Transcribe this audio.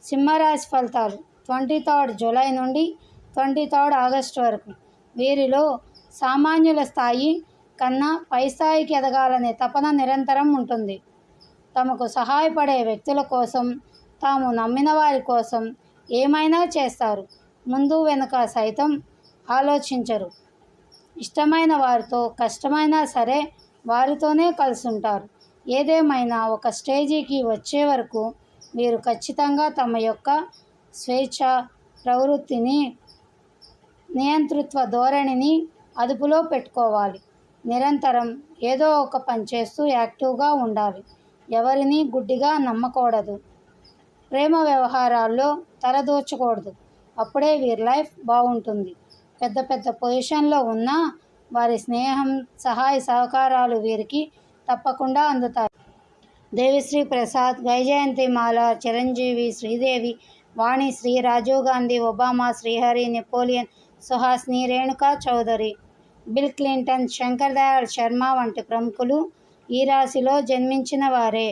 సింహరాశి ఫలితాలు 23 జూలై నుండి 23 ఆగస్టు వరకు. వీరిలో సామాన్యుల స్థాయి కన్నా పై స్థాయికి ఎదగాలనే తపన నిరంతరం ఉంటుంది. తమకు సహాయపడే వ్యక్తుల కోసం, తాము నమ్మిన వారి కోసం ఏమైనా చేస్తారు. ముందు వెనుక సైతం ఆలోచించరు. ఇష్టమైన వారితో కష్టమైనా సరే వారితోనే కలిసి ఉంటారు. ఏదేమైనా ఒక స్టేజీకి వచ్చే వరకు వీరు ఖచ్చితంగా తమ యొక్క స్వేచ్ఛ ప్రవృత్తిని, నియంతృత్వ ధోరణిని అదుపులో పెట్టుకోవాలి. నిరంతరం ఏదో ఒక పని చేస్తూ యాక్టివ్గా ఉండాలి. ఎవరిని గుడ్డిగా నమ్మకూడదు. ప్రేమ వ్యవహారాల్లో తలదూర్చకూడదు. అప్పుడే వీరి లైఫ్ బాగుంటుంది. పెద్ద పెద్ద పొజిషన్లో ఉన్నా వారి స్నేహం, సహాయ సహకారాలు వీరికి తప్పకుండా అందుతాయి. Devi Sri Prasad, Vyjayanthi Mala, Chiranjeevi, Sridevi, Vanisri, Rajiv Gandhi, Obama, Srihari, Napoleon, Suhasini, Renuka Chowdary, Bill Clinton, Shankar Dayal Sharma వంటి ప్రముఖులు ఈ రాశిలో జన్మించిన వారే.